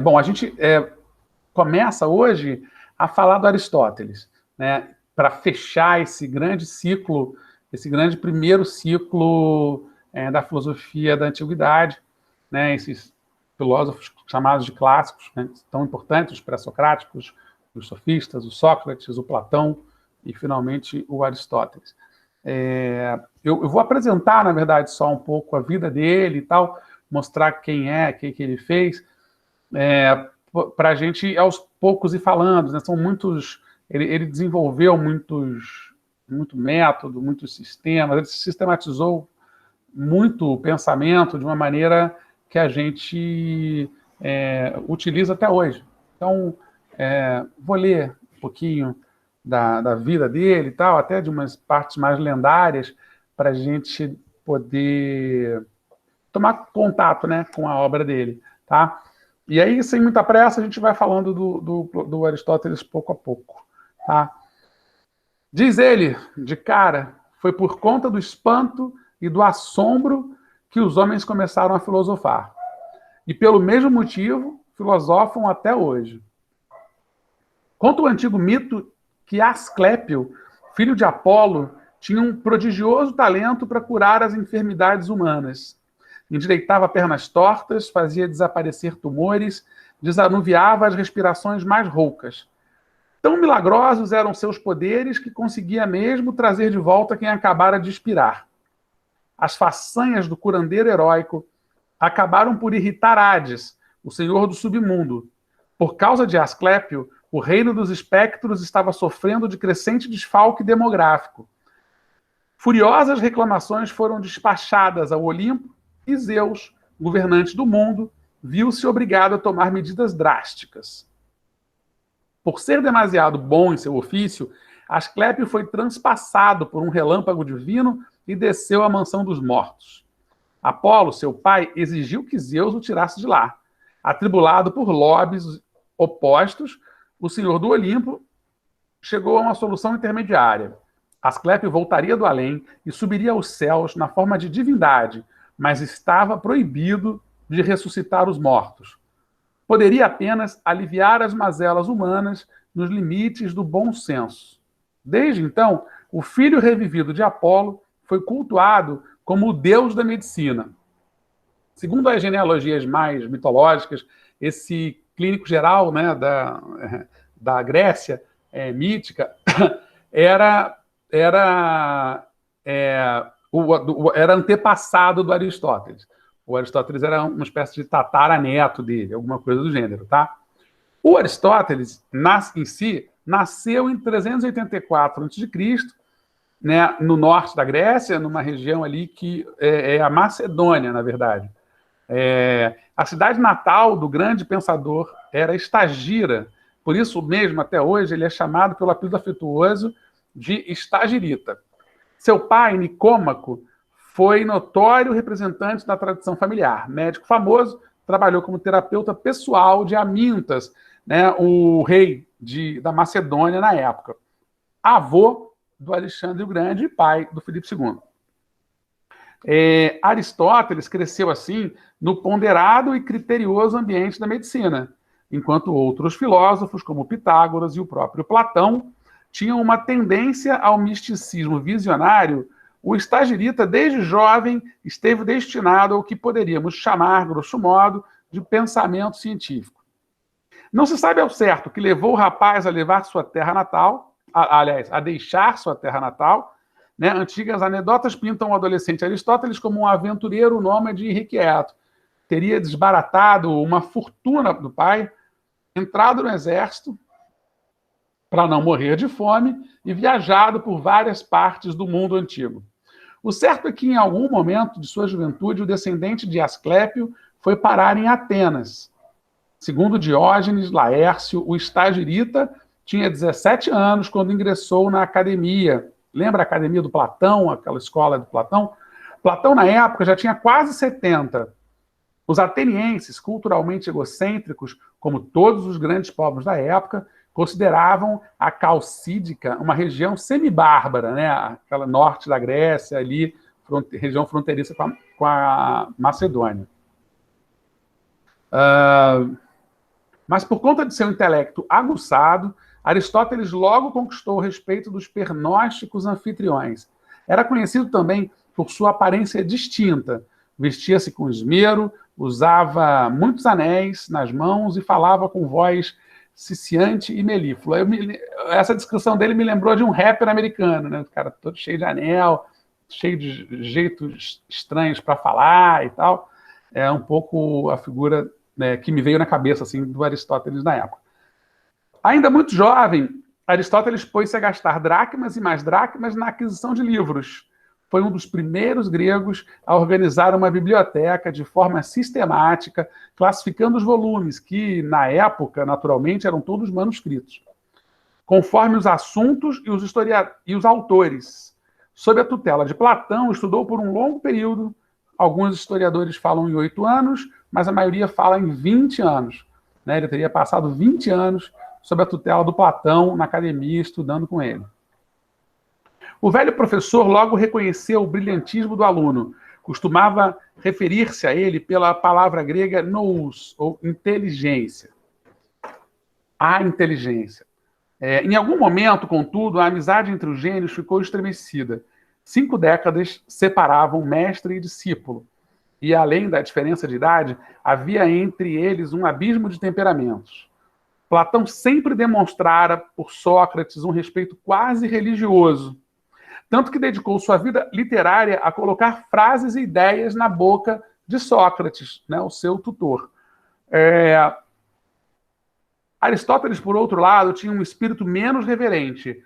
Bom, a gente começa hoje a falar do Aristóteles, né, para fechar esse grande ciclo, esse grande primeiro ciclo da filosofia da antiguidade, né, esses filósofos chamados de clássicos, né, tão importantes, os pré-socráticos, os sofistas, o Sócrates, o Platão e, finalmente, o Aristóteles. Eu vou apresentar, na verdade, só um pouco a vida dele e tal, mostrar quem é, o que ele fez, para a gente, aos poucos, ir falando, né? São muitos... Ele desenvolveu muito método, muitos sistemas, ele sistematizou muito o pensamento de uma maneira que a gente utiliza até hoje. Então, vou ler um pouquinho da vida dele e tal, até de umas partes mais lendárias, para a gente poder tomar contato, né, com a obra dele, tá? E aí, sem muita pressa, a gente vai falando do Aristóteles pouco a pouco, tá? Diz ele, de cara, foi por conta do espanto e do assombro que os homens começaram a filosofar. E pelo mesmo motivo, filosofam até hoje. Conta o antigo mito que Asclépio, filho de Apolo, tinha um prodigioso talento para curar as enfermidades humanas. Endireitava pernas tortas, fazia desaparecer tumores, desanuviava as respirações mais roucas. Tão milagrosos eram seus poderes que conseguia mesmo trazer de volta quem acabara de expirar. As façanhas do curandeiro heróico acabaram por irritar Hades, o senhor do submundo. Por causa de Asclépio, o reino dos espectros estava sofrendo de crescente desfalque demográfico. Furiosas reclamações foram despachadas ao Olimpo e Zeus, governante do mundo, viu-se obrigado a tomar medidas drásticas. Por ser demasiado bom em seu ofício, Asclépio foi transpassado por um relâmpago divino e desceu à mansão dos mortos. Apolo, seu pai, exigiu que Zeus o tirasse de lá. Atribulado por lobbies opostos, o senhor do Olimpo chegou a uma solução intermediária. Asclépio voltaria do além e subiria aos céus na forma de divindade, mas estava proibido de ressuscitar os mortos. Poderia apenas aliviar as mazelas humanas nos limites do bom senso. Desde então, o filho revivido de Apolo foi cultuado como o deus da medicina. Segundo as genealogias mais mitológicas, esse clínico geral, né, da Grécia mítica era antepassado do Aristóteles. O Aristóteles era uma espécie de tataraneto dele, alguma coisa do gênero, tá? O Aristóteles, em si, nasceu em 384 a.C., né, no norte da Grécia, numa região ali que é a Macedônia, na verdade. A cidade natal do grande pensador era Estagira, por isso mesmo, até hoje, ele é chamado pelo apelido afetuoso de Estagirita. Seu pai, Nicômaco, foi notório representante da tradição familiar. Médico famoso, trabalhou como terapeuta pessoal de Amintas, né, o rei da Macedônia na época. Avô do Alexandre o Grande e pai do Filipe II. Aristóteles cresceu, assim, no ponderado e criterioso ambiente da medicina, enquanto outros filósofos, como Pitágoras e o próprio Platão, tinham uma tendência ao misticismo visionário. O Estagirita, desde jovem, esteve destinado ao que poderíamos chamar, grosso modo, de pensamento científico. Não se sabe ao certo o que levou o rapaz a levar sua terra natal, a deixar sua terra natal, né? Antigas anedotas pintam o adolescente Aristóteles como um aventureiro nômade e irrequieto. Teria desbaratado uma fortuna do pai, entrado no exército para não morrer de fome e viajado por várias partes do mundo antigo. O certo é que, em algum momento de sua juventude, o descendente de Asclépio foi parar em Atenas. Segundo Diógenes Laércio, o Estagirita tinha 17 anos quando ingressou na academia. Lembra a academia do Platão, aquela escola do Platão? Platão, na época, já tinha quase 70. Os atenienses, culturalmente egocêntricos, como todos os grandes povos da época, consideravam a Calcídica uma região semibárbara, né? Aquela norte da Grécia, ali, região fronteiriça com a Macedônia. Mas por conta de seu intelecto aguçado, Aristóteles logo conquistou o respeito dos pernósticos anfitriões. Era conhecido também por sua aparência distinta. Vestia-se com esmero, usava muitos anéis nas mãos e falava com voz ciciante e melíflua. Essa descrição dele me lembrou de um rapper americano, né? O cara todo cheio de anel, cheio de jeitos estranhos para falar e tal. É um pouco a figura, né, que me veio na cabeça assim, do Aristóteles na época. Ainda muito jovem, Aristóteles pôs-se a gastar dracmas e mais dracmas na aquisição de livros. Foi um dos primeiros gregos a organizar uma biblioteca de forma sistemática, classificando os volumes, que, na época, naturalmente, eram todos manuscritos, conforme os assuntos e os autores. Sob a tutela de Platão, estudou por um longo período. Alguns historiadores falam em 8 anos, mas a maioria fala em 20 anos. Né? Ele teria passado 20 anos sob a tutela do Platão, na academia, estudando com ele. O velho professor logo reconheceu o brilhantismo do aluno. Costumava referir-se a ele pela palavra grega nous, ou inteligência. A inteligência. Em algum momento, contudo, a amizade entre os gênios ficou estremecida. 5 décadas separavam mestre e discípulo. E, além da diferença de idade, havia entre eles um abismo de temperamentos. Platão sempre demonstrara por Sócrates um respeito quase religioso, tanto que dedicou sua vida literária a colocar frases e ideias na boca de Sócrates, né, o seu tutor. Aristóteles, por outro lado, tinha um espírito menos reverente.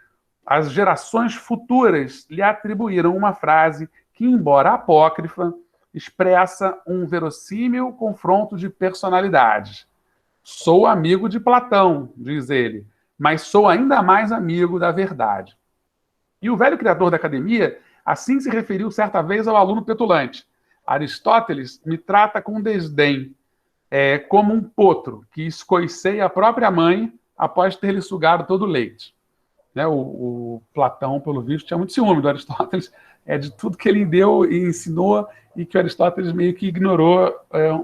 As gerações futuras lhe atribuíram uma frase que, embora apócrifa, expressa um verossímil confronto de personalidades. Sou amigo de Platão, diz ele, mas sou ainda mais amigo da verdade. E o velho criador da academia assim se referiu certa vez ao aluno petulante. Aristóteles me trata com desdém, como um potro que escoiceia a própria mãe após ter lhe sugado todo o leite. Né, o Platão, pelo visto, tinha muito ciúme do Aristóteles, de tudo que ele deu e ensinou e que o Aristóteles meio que ignorou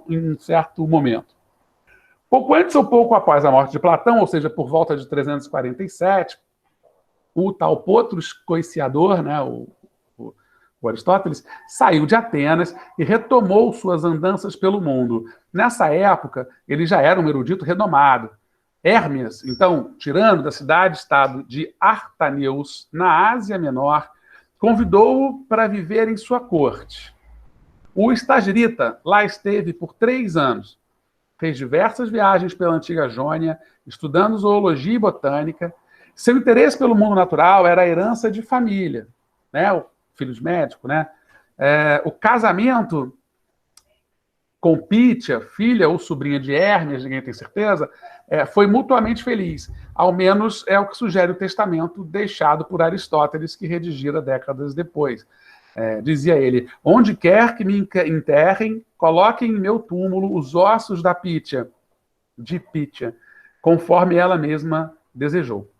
em um certo momento. Pouco antes ou pouco após a morte de Platão, ou seja, por volta de 347, o tal potro escoiciador, né, o Aristóteles, saiu de Atenas e retomou suas andanças pelo mundo. Nessa época, ele já era um erudito renomado. Hérmias, então, tirano da cidade-estado de Artaneus, na Ásia Menor, convidou-o para viver em sua corte. O estagirita lá esteve por 3 anos. Fez diversas viagens pela antiga Jônia, estudando zoologia e botânica. Seu interesse pelo mundo natural era a herança de família, né? O filho de médico, né? O casamento com Pítia, filha ou sobrinha de Hérmias, ninguém tem certeza, foi mutuamente feliz. Ao menos é o que sugere o testamento deixado por Aristóteles, que redigira décadas depois. Dizia ele: onde quer que me enterrem, coloquem em meu túmulo os ossos da Pítia, de Pítia, conforme ela mesma desejou.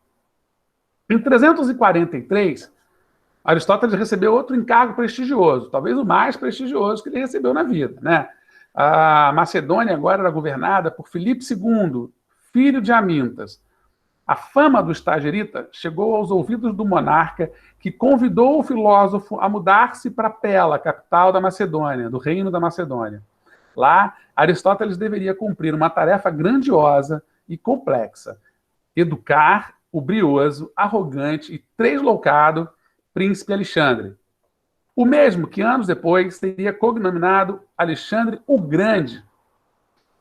Em 343, Aristóteles recebeu outro encargo prestigioso, talvez o mais prestigioso que ele recebeu na vida, né? A Macedônia agora era governada por Filipe II, filho de Amintas. A fama do estagirita chegou aos ouvidos do monarca, que convidou o filósofo a mudar-se para Pela, capital da Macedônia, do reino da Macedônia. Lá, Aristóteles deveria cumprir uma tarefa grandiosa e complexa: educar o brioso, arrogante e tresloucado príncipe Alexandre. O mesmo que anos depois seria cognominado Alexandre o Grande.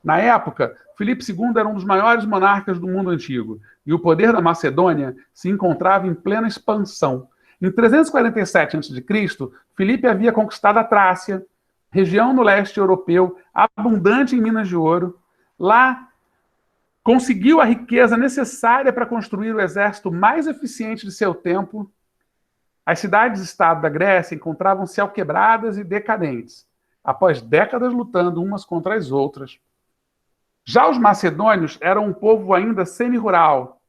Na época, Filipe II era um dos maiores monarcas do mundo antigo, e o poder da Macedônia se encontrava em plena expansão. Em 347 a.C., Filipe havia conquistado a Trácia, região no leste europeu, abundante em minas de ouro. Lá, conseguiu a riqueza necessária para construir o exército mais eficiente de seu tempo. As cidades-estado da Grécia encontravam-se alquebradas e decadentes, após décadas lutando umas contra as outras. Já os macedônios eram um povo ainda semi-rural,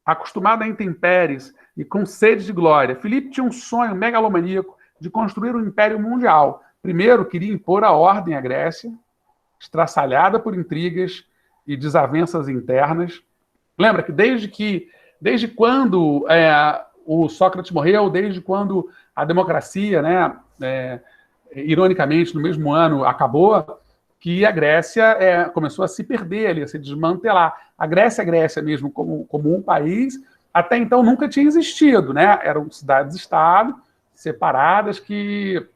acostumado a intempéries e com sede de glória. Filipe tinha um sonho megalomaníaco de construir um império mundial. Primeiro, queria impor a ordem à Grécia, estraçalhada por intrigas e desavenças internas. Lembra que desde quando o Sócrates morreu, desde quando a democracia, né, ironicamente, no mesmo ano acabou, que a Grécia começou a se perder ali, a se desmantelar. A Grécia mesmo, como um país, até então nunca tinha existido, né? Eram cidades-estado separadas que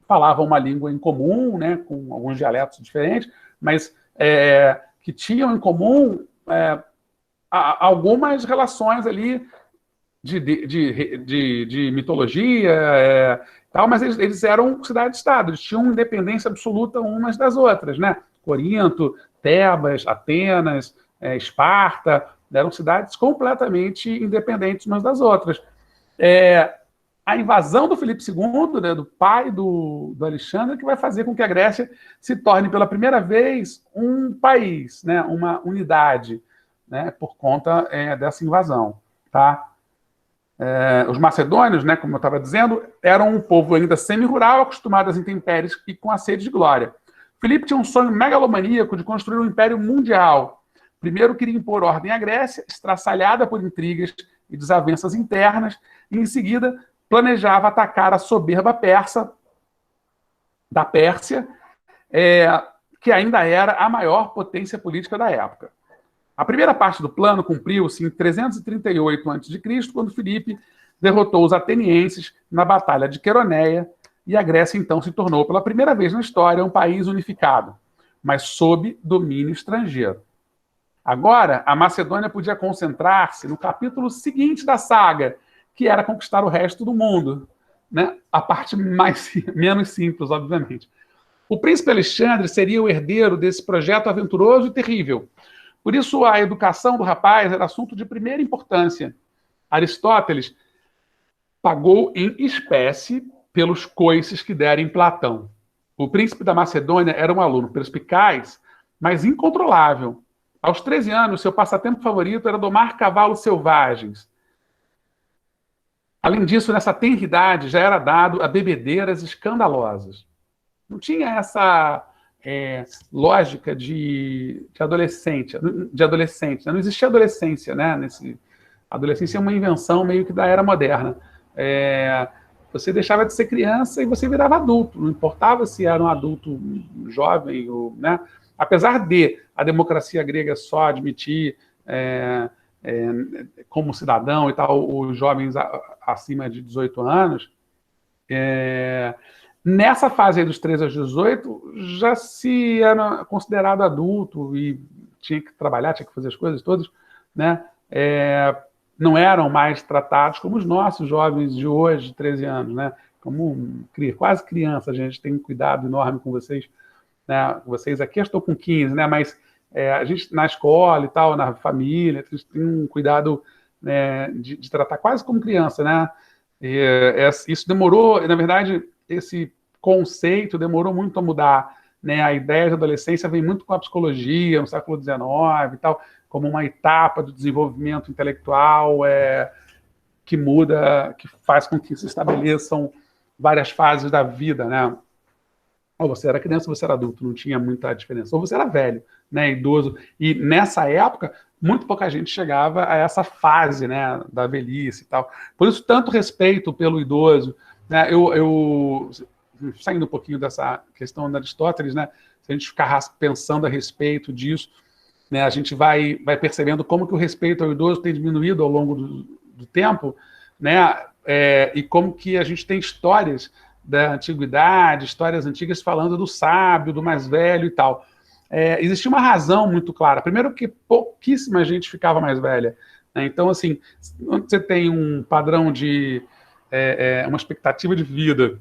falavam uma língua em comum, né, com alguns dialetos diferentes, mas que tinham em comum algumas relações ali de mitologia, tal, mas eles eram cidade-estado, eles tinham independência absoluta umas das outras, né? Corinto, Tebas, Atenas, Esparta, eram cidades completamente independentes umas das outras. A invasão do Filipe II, né, do pai do Alexandre, que vai fazer com que a Grécia se torne pela primeira vez um país, né, uma unidade, né, por conta dessa invasão, tá? Os macedônios, né, como eu estava dizendo, eram um povo ainda semi-rural, acostumado às intempéries e com a sede de glória. Filipe tinha um sonho megalomaníaco de construir um império mundial. Primeiro queria impor ordem à Grécia, estraçalhada por intrigas e desavenças internas, e em seguida planejava atacar a soberba persa, da Pérsia, que ainda era a maior potência política da época. A primeira parte do plano cumpriu-se em 338 a.C., quando Filipe derrotou os atenienses na Batalha de Queroneia, e a Grécia então se tornou, pela primeira vez na história, um país unificado, mas sob domínio estrangeiro. Agora, a Macedônia podia concentrar-se no capítulo seguinte da saga, que era conquistar o resto do mundo, né? A parte menos simples, obviamente. O príncipe Alexandre seria o herdeiro desse projeto aventuroso e terrível. Por isso, a educação do rapaz era assunto de primeira importância. Aristóteles pagou em espécie pelos coices que dera em Platão. O príncipe da Macedônia era um aluno perspicaz, mas incontrolável. Aos 13 anos, seu passatempo favorito era domar cavalos selvagens. Além disso, nessa tenra idade, já era dado a bebedeiras escandalosas. Não tinha essa lógica de adolescente, né? Não existia adolescência, né? A adolescência é uma invenção meio que da era moderna. Você deixava de ser criança e você virava adulto, não importava se era um adulto jovem, ou, né? Apesar de a democracia grega só admitir como cidadão e tal os jovens acima de 18 anos, nessa fase aí dos 13 aos 18, já se era considerado adulto e tinha que trabalhar, tinha que fazer as coisas todas, né? Não eram mais tratados como os nossos jovens de hoje, de 13 anos, né? Como quase criança, a gente tem um cuidado enorme com vocês, né? Vocês aqui, eu estou com 15, né? Mas a gente na escola e tal, na família, a gente tem um cuidado, né, de tratar quase como criança, né? Isso demorou, na verdade, esse conceito demorou muito a mudar, né? A ideia de adolescência vem muito com a psicologia, no século XIX e tal, como uma etapa do desenvolvimento intelectual que muda, que faz com que se estabeleçam várias fases da vida, né? Ou você era criança ou você era adulto, não tinha muita diferença. Ou você era velho, né, idoso. E nessa época, muito pouca gente chegava a essa fase, né, da velhice e tal. Por isso, tanto respeito pelo idoso, né? Eu saindo um pouquinho dessa questão da Aristóteles, né, se a gente ficar pensando a respeito disso, né, a gente vai percebendo como que o respeito ao idoso tem diminuído ao longo do tempo, né, e como que a gente tem histórias da antiguidade, histórias antigas falando do sábio, do mais velho e tal. Existia uma razão muito clara. Primeiro que pouquíssima gente ficava mais velha, né? Então, assim, quando você tem um padrão de uma expectativa de vida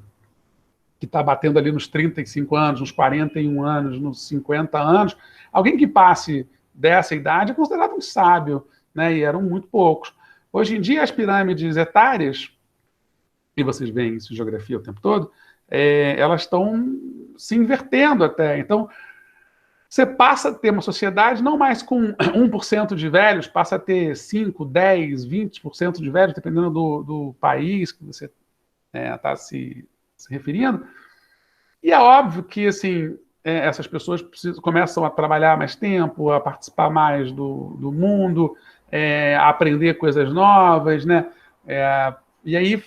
que está batendo ali nos 35 anos, nos 41 anos, nos 50 anos, alguém que passe dessa idade é considerado um sábio, né? E eram muito poucos. Hoje em dia, as pirâmides etárias, e vocês veem isso em geografia o tempo todo, elas estão se invertendo até. Então, você passa a ter uma sociedade não mais com 1% de velhos, passa a ter 5, 10, 20% de velhos, dependendo do país que você está se referindo. E é óbvio que, assim, essas pessoas começam a trabalhar mais tempo, a participar mais do mundo, a aprender coisas novas, né? E aí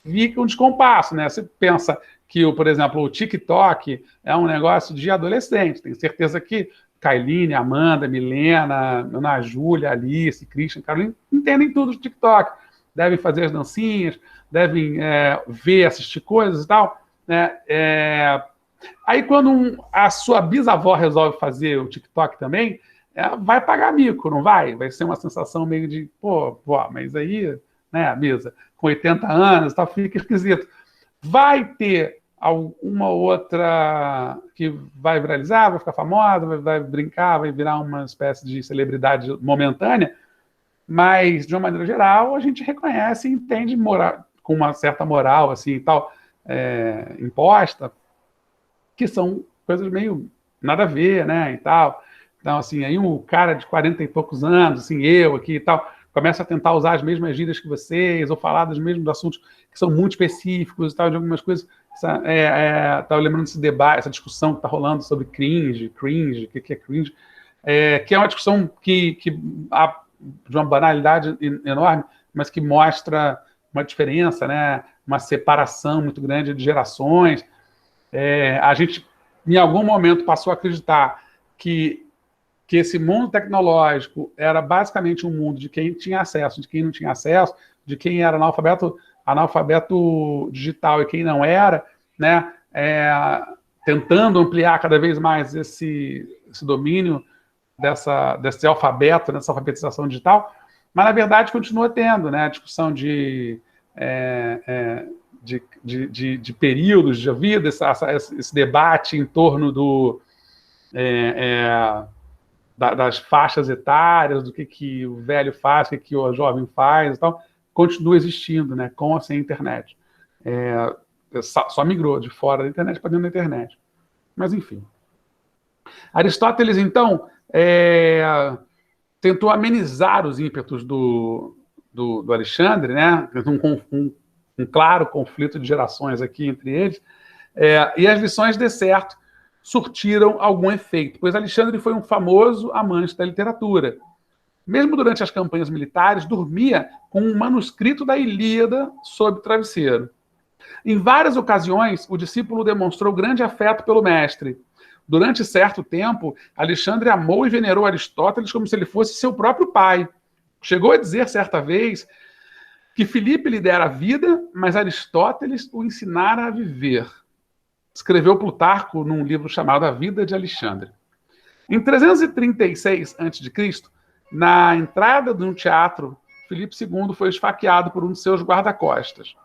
fica um descompasso, né? Você pensa que, por exemplo, o TikTok é um negócio de adolescente. Tenho certeza que Kailine, Amanda, Milena, Ana Júlia, Alice, Christian, Carolina, entendem tudo do TikTok. Devem fazer as dancinhas, devem ver, assistir coisas e tal, né? Aí, quando a sua bisavó resolve fazer o TikTok também, vai pagar mico, não vai? Vai ser uma sensação meio de, pô, mas aí, né, Misa, com 80 anos, tá, fica esquisito. Vai ter alguma outra que vai viralizar, vai ficar famosa, vai brincar, vai virar uma espécie de celebridade momentânea, mas, de uma maneira geral, a gente reconhece e entende com uma certa moral, assim, e tal, imposta, que são coisas meio nada a ver, né, e tal. Então, assim, aí um cara de 40 e poucos anos, assim, eu aqui e tal, começa a tentar usar as mesmas gírias que vocês, ou falar dos mesmos assuntos que são muito específicos e tal, de algumas coisas. Estava lembrando desse debate, essa discussão que está rolando sobre cringe, o que é cringe, que é uma discussão que de uma banalidade enorme, mas que mostra uma diferença, né, uma separação muito grande de gerações. A gente, em algum momento, passou a acreditar que esse mundo tecnológico era basicamente um mundo de quem tinha acesso, de quem não tinha acesso, de quem era analfabeto digital e quem não era, né? Tentando ampliar cada vez mais esse domínio desse alfabeto, dessa alfabetização digital, mas, na verdade, continua tendo, né, a discussão de períodos de vida, esse debate em torno das faixas etárias, do que o velho faz, o que o jovem faz e tal, continua existindo, né, com ou sem internet. Só migrou de fora da internet para dentro da internet. Mas, enfim. Aristóteles, então, tentou amenizar os ímpetos do Alexandre, né, um claro conflito de gerações aqui entre eles, e as lições de certo surtiram algum efeito, pois Alexandre foi um famoso amante da literatura. Mesmo durante as campanhas militares, dormia com um manuscrito da Ilíada sob o travesseiro. Em várias ocasiões, o discípulo demonstrou grande afeto pelo mestre. Durante certo tempo, Alexandre amou e venerou Aristóteles como se ele fosse seu próprio pai. Chegou a dizer certa vez que Filipe lhe dera a vida, mas Aristóteles o ensinara a viver. Escreveu Plutarco num livro chamado A Vida de Alexandre. Em 336 a.C., na entrada de um teatro, Filipe II foi esfaqueado por um de seus guarda-costas.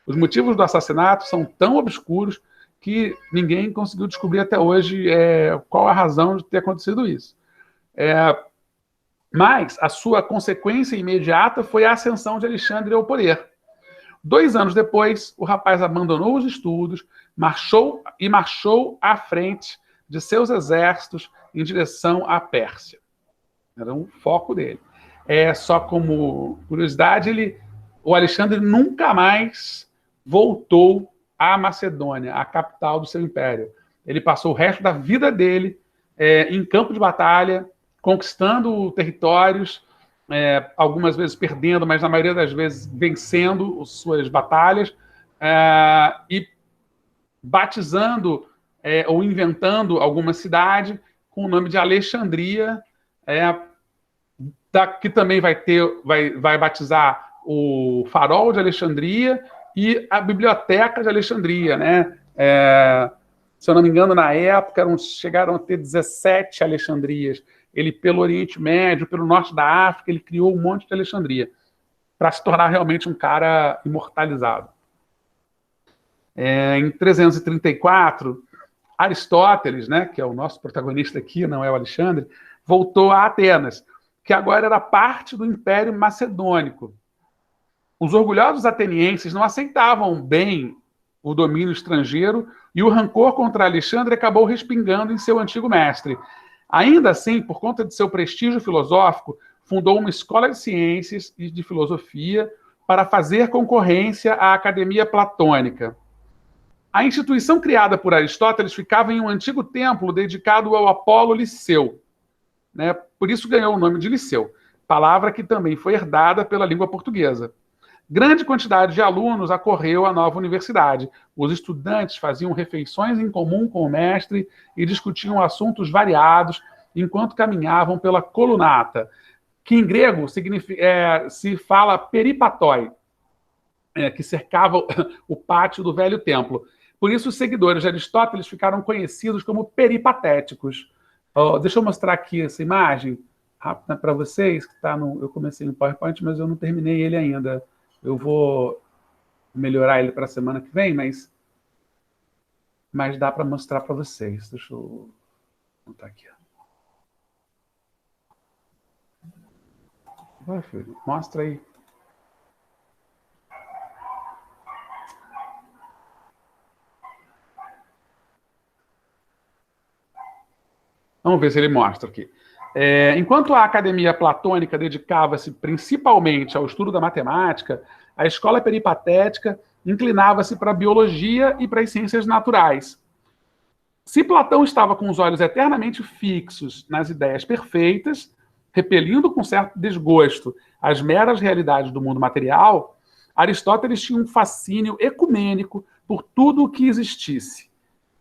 Os motivos do assassinato são tão obscuros que ninguém conseguiu descobrir até hoje qual a razão de ter acontecido isso. Mas a sua consequência imediata foi a ascensão de Alexandre ao poder. 2 anos depois, o rapaz abandonou os estudos, marchou à frente de seus exércitos em direção à Pérsia. Era um foco dele. Só como curiosidade, o Alexandre nunca mais voltou à Macedônia, a capital do seu império. Ele passou o resto da vida dele em campo de batalha, conquistando territórios, algumas vezes perdendo, mas na maioria das vezes vencendo suas batalhas, e batizando ou inventando alguma cidade com o nome de Alexandria, que também vai batizar o Farol de Alexandria e a Biblioteca de Alexandria, né? Se eu não me engano, na época chegaram a ter 17 Alexandrias. Ele, pelo Oriente Médio, pelo norte da África, ele criou um monte de Alexandria para se tornar realmente um cara imortalizado. Em 334, Aristóteles, né, que é o nosso protagonista aqui, não é o Alexandre, voltou a Atenas, que agora era parte do Império Macedônico. Os orgulhosos atenienses não aceitavam bem o domínio estrangeiro e o rancor contra Alexandre acabou respingando em seu antigo mestre. Ainda assim, por conta de seu prestígio filosófico, fundou uma escola de ciências e de filosofia para fazer concorrência à Academia Platônica. A instituição criada por Aristóteles ficava em um antigo templo dedicado ao Apolo Liceu, né? Por isso ganhou o nome de Liceu, palavra que também foi herdada pela língua portuguesa. Grande quantidade de alunos acorreu à nova universidade. Os estudantes faziam refeições em comum com o mestre e discutiam assuntos variados enquanto caminhavam pela colunata, que em grego se fala peripatói, que cercava o pátio do velho templo. Por isso, os seguidores de Aristóteles ficaram conhecidos como peripatéticos. Deixa eu mostrar aqui essa imagem rápida para vocês, que tá no. Eu comecei no PowerPoint, mas eu não terminei ele ainda. Eu vou melhorar ele para a semana que vem, mas dá para mostrar para vocês. Deixa eu botar aqui. Vai, filho, mostra aí. Vamos ver se ele mostra aqui. Enquanto a academia platônica dedicava-se principalmente ao estudo da matemática, a escola peripatética inclinava-se para a biologia e para as ciências naturais. Se Platão estava com os olhos eternamente fixos nas ideias perfeitas, repelindo com certo desgosto as meras realidades do mundo material, Aristóteles tinha um fascínio ecumênico por tudo o que existisse.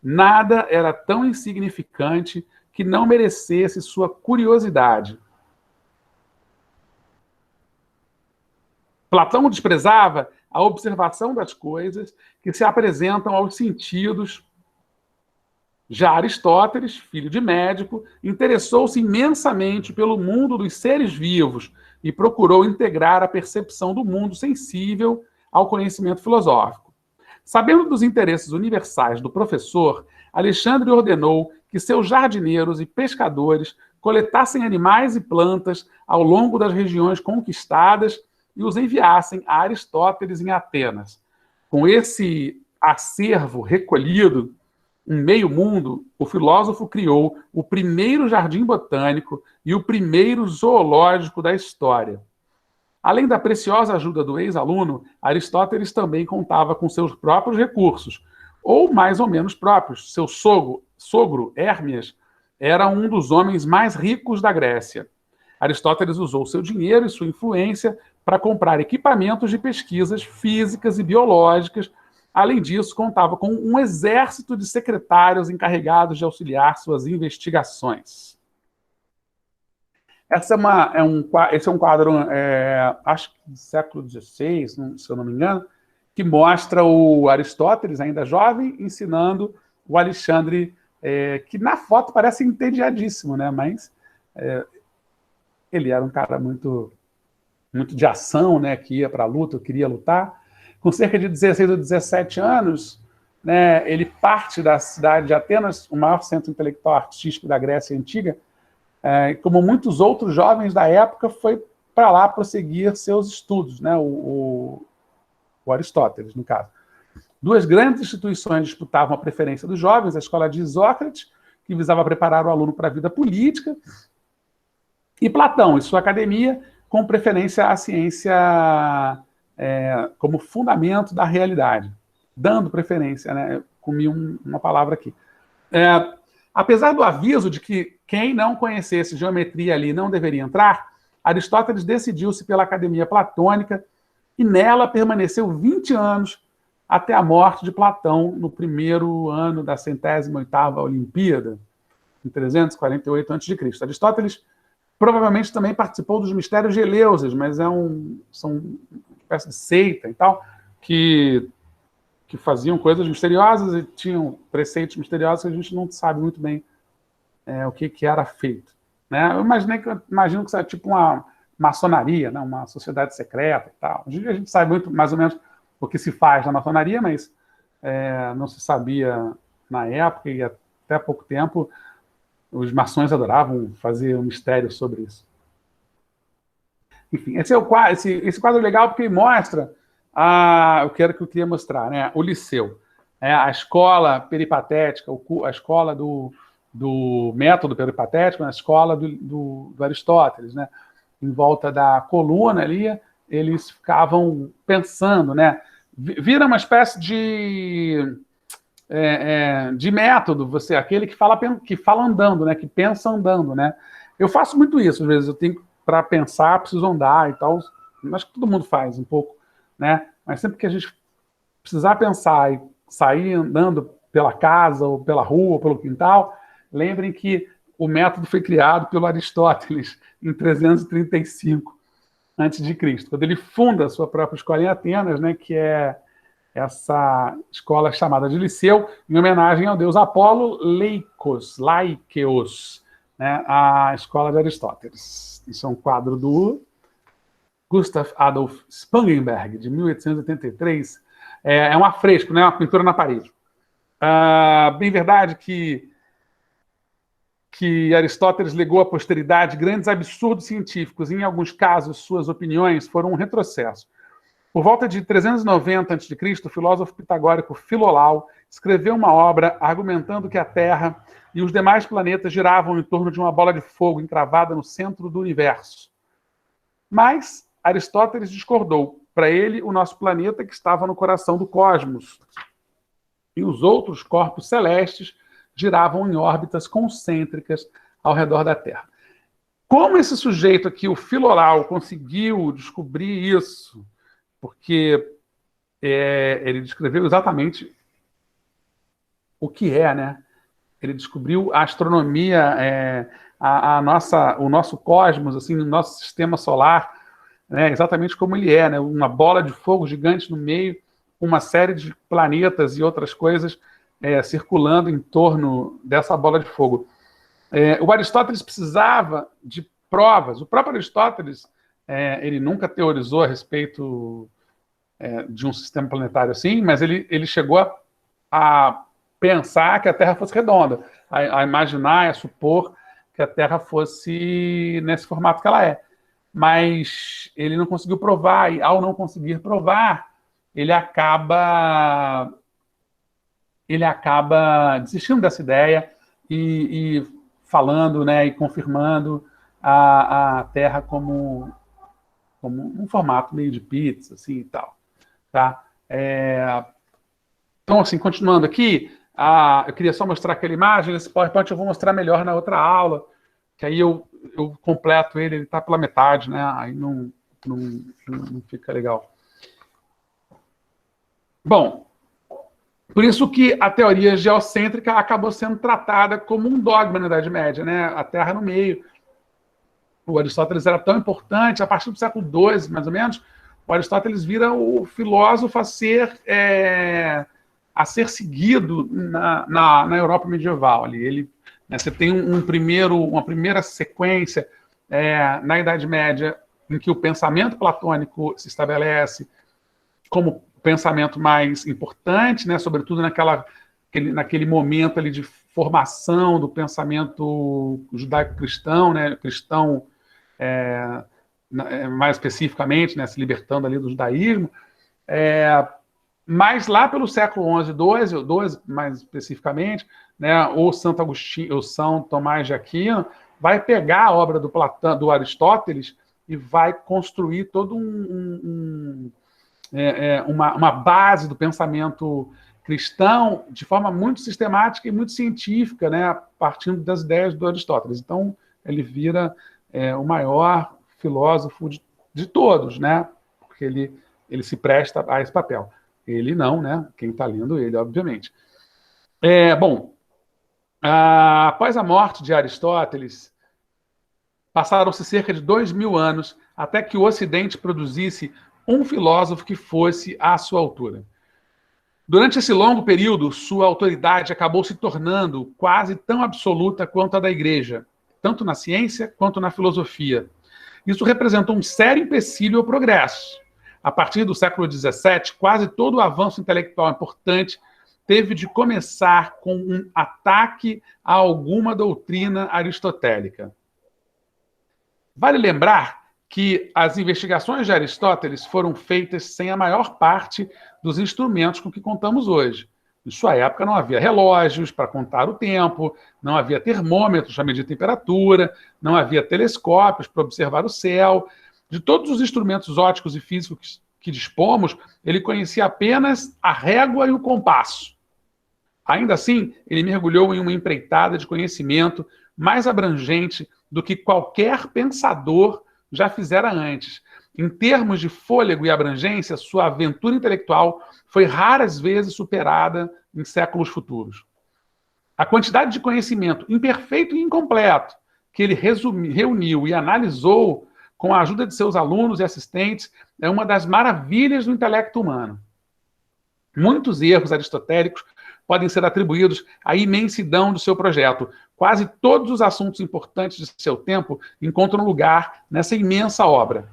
Nada era tão insignificante que não merecesse sua curiosidade. Platão desprezava a observação das coisas que se apresentam aos sentidos. Já Aristóteles, filho de médico, interessou-se imensamente pelo mundo dos seres vivos e procurou integrar a percepção do mundo sensível ao conhecimento filosófico. Sabendo dos interesses universais do professor, Alexandre ordenou que seus jardineiros e pescadores coletassem animais e plantas ao longo das regiões conquistadas e os enviassem a Aristóteles em Atenas. Com esse acervo recolhido, em meio mundo, o filósofo criou o primeiro jardim botânico e o primeiro zoológico da história. Além da preciosa ajuda do ex-aluno, Aristóteles também contava com seus próprios recursos, ou mais ou menos próprios. Seu sogro, Hérmias, era um dos homens mais ricos da Grécia. Aristóteles usou seu dinheiro e sua influência para comprar equipamentos de pesquisas físicas e biológicas. Além disso, contava com um exército de secretários encarregados de auxiliar suas investigações. Esse é um quadro, acho que do século XVI, se eu não me engano, que mostra o Aristóteles, ainda jovem, ensinando o Alexandre, que na foto parece entediadíssimo, né? Mas ele era um cara muito, muito de ação, né? Que ia para a luta, queria lutar. Com cerca de 16 ou 17 anos, né, ele parte da cidade de Atenas, o maior centro intelectual artístico da Grécia Antiga, como muitos outros jovens da época, foi para lá prosseguir seus estudos, né, o Aristóteles, no caso. Duas grandes instituições disputavam a preferência dos jovens, a escola de Isócrates, que visava preparar o aluno para a vida política, e Platão, e sua academia, com preferência à ciência como fundamento da realidade, dando preferência, né? Eu comi uma palavra aqui. Apesar do aviso de que quem não conhecesse geometria ali não deveria entrar, Aristóteles decidiu-se pela Academia Platônica e nela permaneceu 20 anos até a morte de Platão no primeiro ano da 108ª Olimpíada, em 348 a.C. Aristóteles provavelmente também participou dos mistérios de Eleusis, mas são uma espécie de seita e tal, que faziam coisas misteriosas e tinham preceitos misteriosos que a gente não sabe muito bem o que era feito. Né? Eu imagino que isso é tipo uma maçonaria, né? Uma sociedade secreta e tal. Hoje a gente sabe muito, mais ou menos, o que se faz na maçonaria, mas não se sabia na época e até pouco tempo os maçons adoravam fazer um mistério sobre isso. Enfim, esse quadro é legal porque mostra o que eu queria mostrar, né? O Liceu. A escola peripatética, a escola do método peripatético, a escola do Aristóteles, né? Em volta da coluna ali, eles ficavam pensando, né? Vira uma espécie de de método, você aquele que fala andando, né? Que pensa andando, né? Eu faço muito isso, às vezes eu tenho para pensar, preciso andar e tal. Acho que todo mundo faz um pouco, né? Mas sempre que a gente precisar pensar e sair andando pela casa, ou pela rua, ou pelo quintal, lembrem que o método foi criado pelo Aristóteles em 335 a.C., quando ele funda a sua própria escola em Atenas, né, que é essa escola chamada de Liceu, em homenagem ao deus Apolo Laikeos, né, a escola de Aristóteles. Isso é um quadro do Gustav Adolf Spangenberg, de 1883. É um afresco, né, uma pintura na parede. Bem verdade que Aristóteles legou à posteridade grandes absurdos científicos, e, em alguns casos, suas opiniões foram um retrocesso. Por volta de 390 a.C., o filósofo pitagórico Filolau escreveu uma obra argumentando que a Terra e os demais planetas giravam em torno de uma bola de fogo encravada no centro do universo. Mas Aristóteles discordou. Para ele, o nosso planeta que estava no coração do cosmos, e os outros corpos celestes giravam em órbitas concêntricas ao redor da Terra. Como esse sujeito aqui, o Filolau, conseguiu descobrir isso? Porque ele descreveu exatamente o que né? Ele descobriu a astronomia, o nosso cosmos, assim, o nosso sistema solar, né? Exatamente como ele né? Uma bola de fogo gigante no meio, uma série de planetas e outras coisas circulando em torno dessa bola de fogo. O Aristóteles precisava de provas. O próprio Aristóteles, ele nunca teorizou a respeito de um sistema planetário assim, mas ele chegou a pensar que a Terra fosse redonda, a imaginar, a supor que a Terra fosse nesse formato que ela é. Mas ele não conseguiu provar, e ao não conseguir provar, ele acaba desistindo dessa ideia e falando, né, e confirmando a Terra como um formato meio de pizza, assim, e tal. Tá? Então, assim, continuando aqui, eu queria só mostrar aquela imagem. Esse PowerPoint eu vou mostrar melhor na outra aula, que aí eu completo ele está pela metade, né? Aí não fica legal. Bom, por isso que a teoria geocêntrica acabou sendo tratada como um dogma na Idade Média, né? A Terra no meio. O Aristóteles era tão importante, a partir do século II, mais ou menos, o Aristóteles vira o filósofo a ser seguido na Europa medieval. Ali. Você tem uma primeira sequência na Idade Média, em que o pensamento platônico se estabelece como pensamento mais importante, né, sobretudo naquele momento ali de formação do pensamento judaico-cristão, né, cristão mais especificamente, né, se libertando ali do judaísmo, mas lá pelo século XI, XII mais especificamente, né, o Santo Agostinho, o São Tomás de Aquino, vai pegar a obra do Aristóteles e vai construir todo uma base do pensamento cristão de forma muito sistemática e muito científica, né, partindo das ideias do Aristóteles. Então, ele vira o maior filósofo de todos, né, porque ele se presta a esse papel. Ele não, né, quem está lendo ele, obviamente. Bom, após a morte de Aristóteles, passaram-se cerca de 2000 anos até que o Ocidente produzisse um filósofo que fosse à sua altura. Durante esse longo período, sua autoridade acabou se tornando quase tão absoluta quanto a da Igreja, tanto na ciência quanto na filosofia. Isso representou um sério empecilho ao progresso. A partir do século XVII, quase todo o avanço intelectual importante teve de começar com um ataque a alguma doutrina aristotélica. Vale lembrar que as investigações de Aristóteles foram feitas sem a maior parte dos instrumentos com que contamos hoje. Em sua época não havia relógios para contar o tempo, não havia termômetros para medir temperatura, não havia telescópios para observar o céu. De todos os instrumentos ópticos e físicos que dispomos, ele conhecia apenas a régua e o compasso. Ainda assim, ele mergulhou em uma empreitada de conhecimento mais abrangente do que qualquer pensador já fizera antes. Em termos de fôlego e abrangência, sua aventura intelectual foi raras vezes superada em séculos futuros. A quantidade de conhecimento imperfeito e incompleto que ele reuniu e analisou com a ajuda de seus alunos e assistentes é uma das maravilhas do intelecto humano. Muitos erros aristotélicos podem ser atribuídos à imensidão do seu projeto. Quase todos os assuntos importantes de seu tempo encontram lugar nessa imensa obra.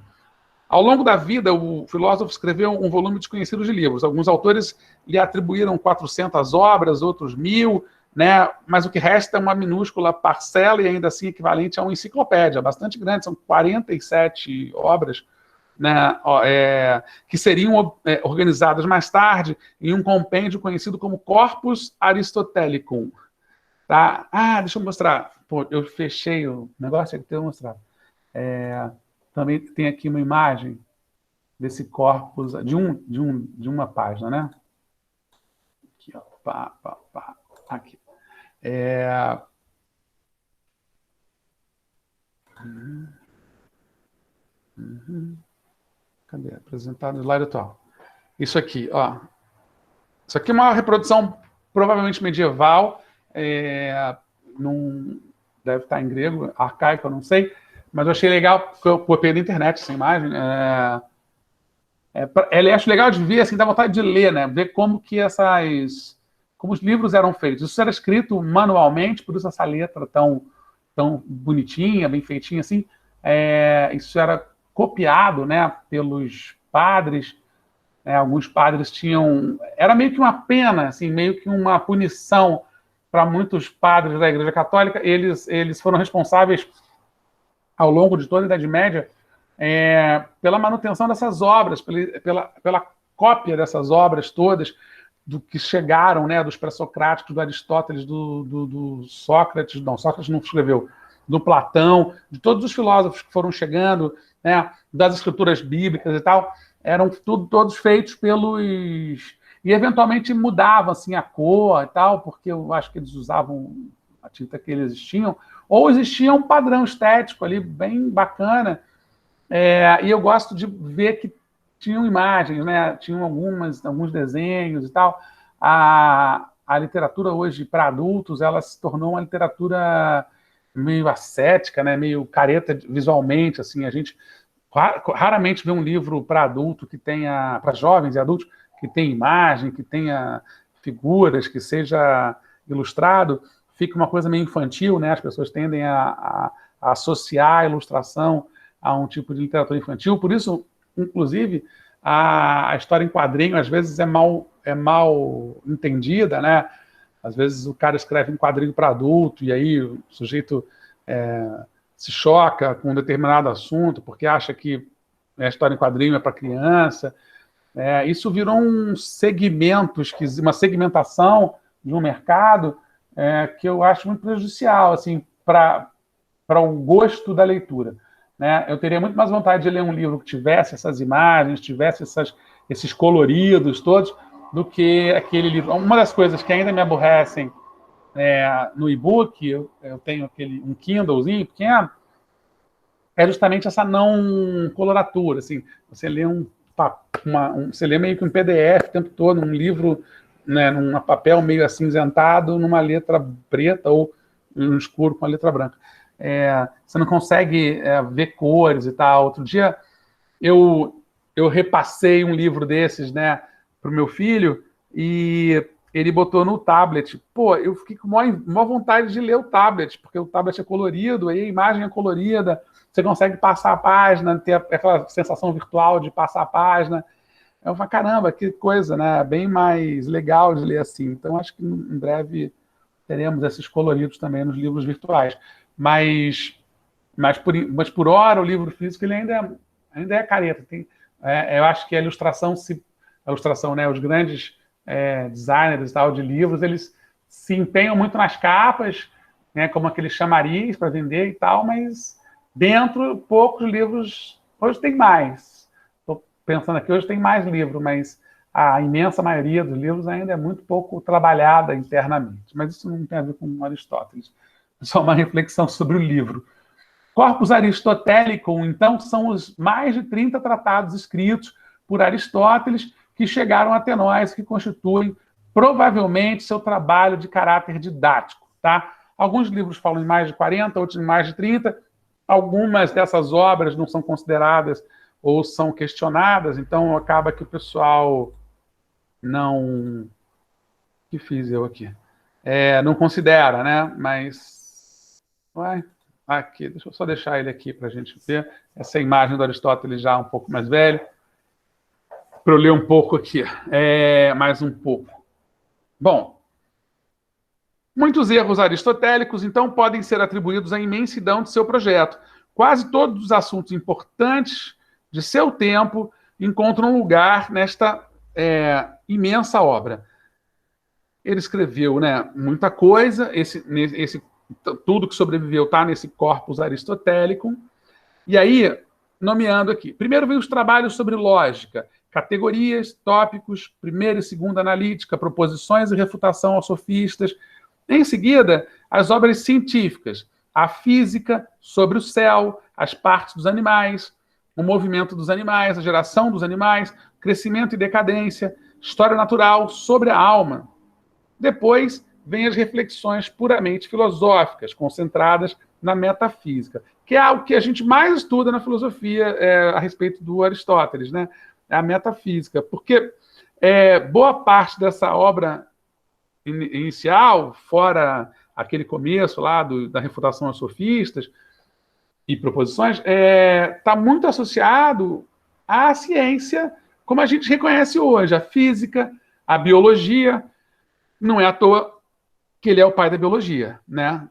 Ao longo da vida, o filósofo escreveu um volume desconhecido de livros. Alguns autores lhe atribuíram 400 obras, outros 1000, né? Mas o que resta é uma minúscula parcela e ainda assim equivalente a uma enciclopédia, bastante grande, são 47 obras, né, que seriam organizadas mais tarde em um compêndio conhecido como Corpus Aristotelicum. Tá? Deixa eu mostrar. Pô, eu fechei o negócio que eu vou mostrar. Também tem aqui uma imagem desse corpus, de uma página, né? Aqui, ó. Aqui. Cadê? Apresentado no slide atual. Isso aqui, ó. Isso aqui é uma reprodução provavelmente medieval, deve estar em grego, arcaico, eu não sei, mas eu achei legal, porque eu copiei da internet essa imagem. Acho legal de ver, assim, dá vontade de ler, né? Ver como os livros eram feitos. Isso era escrito manualmente, por isso essa letra tão bonitinha, bem feitinha assim. Isso era copiado, né, pelos padres. Alguns padres tinham... Era meio que uma pena, assim, meio que uma punição para muitos padres da Igreja Católica. Eles foram responsáveis, ao longo de toda a Idade Média, pela manutenção dessas obras, pela cópia dessas obras todas, do que chegaram, né, dos pré-socráticos, do Aristóteles, do Sócrates. Não, Sócrates não escreveu. Do Platão, de todos os filósofos que foram chegando, né, das escrituras bíblicas e tal, eram todos feitos pelos... E eventualmente mudava assim, a cor e tal, porque eu acho que eles usavam a tinta que eles tinham, ou existia um padrão estético ali bem bacana. E eu gosto de ver que tinham imagens, né? Tinham alguns desenhos e tal. A literatura hoje para adultos, ela se tornou uma literatura meio ascética, né? Meio careta visualmente, assim. A gente raramente vê um livro para adulto que tenha, para jovens e adultos, que tenha imagem, que tenha figuras, que seja ilustrado. Fica uma coisa meio infantil, né? As pessoas tendem a associar a ilustração a um tipo de literatura infantil. Por isso, inclusive, a história em quadrinho às vezes é mal entendida, né? Às vezes o cara escreve um quadrinho para adulto e aí o sujeito se choca com um determinado assunto porque acha que a história em quadrinho é para criança. Isso virou uma segmentação de um mercado que eu acho muito prejudicial, assim, para o gosto da leitura. Né? Eu teria muito mais vontade de ler um livro que tivesse essas imagens, tivesse esses coloridos todos, do que aquele livro. Uma das coisas que ainda me aborrecem no e-book, eu tenho um Kindlezinho pequeno, é justamente essa não coloratura. Assim, você lê você lê meio que um PDF o tempo todo, um livro, né, num papel meio acinzentado, numa letra preta ou um escuro com a letra branca. Você não consegue ver cores e tal. Outro dia eu repassei um livro desses, né, para o meu filho e ele botou no tablet. Pô, eu fiquei com maior vontade de ler o tablet, porque o tablet é colorido, aí a imagem é colorida, você consegue passar a página, ter aquela sensação virtual de passar a página. Eu falei, caramba, que coisa, né? Bem mais legal de ler assim. Então, acho que em breve teremos esses coloridos também nos livros virtuais. Mas por hora, o livro físico ele ainda é careta. Eu acho que a ilustração, né, os grandes designers e tal de livros, eles se empenham muito nas capas, né, como aqueles chamariz para vender e tal, mas dentro, poucos livros. Hoje tem mais. Estou pensando aqui, hoje tem mais livro, mas a imensa maioria dos livros ainda é muito pouco trabalhada internamente. Mas isso não tem a ver com Aristóteles. É só uma reflexão sobre o livro. Corpus Aristotelicum, então, são os mais de 30 tratados escritos por Aristóteles que chegaram até nós, que constituem provavelmente seu trabalho de caráter didático. Tá? Alguns livros falam em mais de 40, outros em mais de 30. Algumas dessas obras não são consideradas ou são questionadas, então acaba que o pessoal não... O que fiz eu aqui? Não considera, né? Mas... Ué, aqui, deixa eu só deixar ele aqui para a gente ver. Essa imagem do Aristóteles já um pouco mais velho. Para eu ler um pouco aqui. Mais um pouco. Bom, muitos erros aristotélicos, então, podem ser atribuídos à imensidão de seu projeto. Quase todos os assuntos importantes de seu tempo encontram lugar nesta imensa obra. Ele escreveu, né, muita coisa, tudo que sobreviveu está nesse corpus aristotélico. E aí, nomeando aqui, primeiro vem os trabalhos sobre lógica, categorias, tópicos, primeira e segunda analítica, proposições e refutação aos sofistas. Em seguida, as obras científicas, a física sobre o céu, as partes dos animais, o movimento dos animais, a geração dos animais, crescimento e decadência, história natural sobre a alma. Depois, vem as reflexões puramente filosóficas, concentradas na metafísica, que é o que a gente mais estuda na filosofia a respeito do Aristóteles, né? É a metafísica, porque boa parte dessa obra inicial, fora aquele começo lá da refutação aos sofistas e proposições, está muito associado à ciência como a gente reconhece hoje, a física, a biologia. Não é à toa que ele é o pai da biologia, né?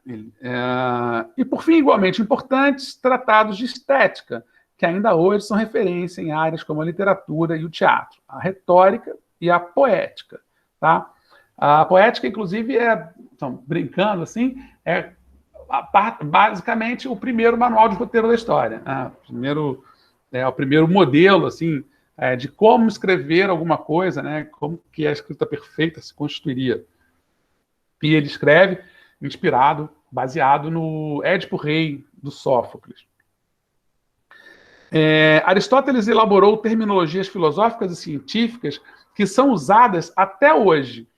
E, por fim, igualmente importantes, tratados de estética, que ainda hoje são referência em áreas como a literatura e o teatro, a retórica e a poética, tá? A poética, inclusive, então, brincando assim, basicamente o primeiro manual de roteiro da história, né? O primeiro modelo, assim, de como escrever alguma coisa, né? Como que a escrita perfeita se constituiria. E ele escreve inspirado, baseado no Édipo Rei, do Sófocles. Aristóteles elaborou terminologias filosóficas e científicas que são usadas até hoje.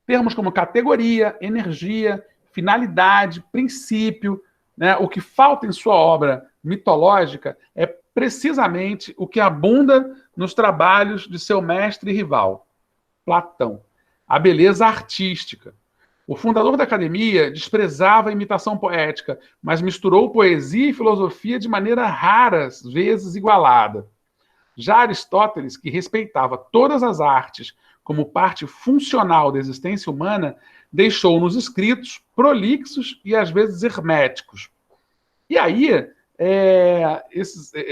Termos como categoria, energia, finalidade, princípio, né? O que falta em sua obra mitológica é precisamente o que abunda nos trabalhos de seu mestre e rival, Platão, a beleza artística. O fundador da academia desprezava a imitação poética, mas misturou poesia e filosofia de maneira raras vezes igualada. Já Aristóteles, que respeitava todas as artes como parte funcional da existência humana, deixou nos escritos prolixos e às vezes herméticos. E aí,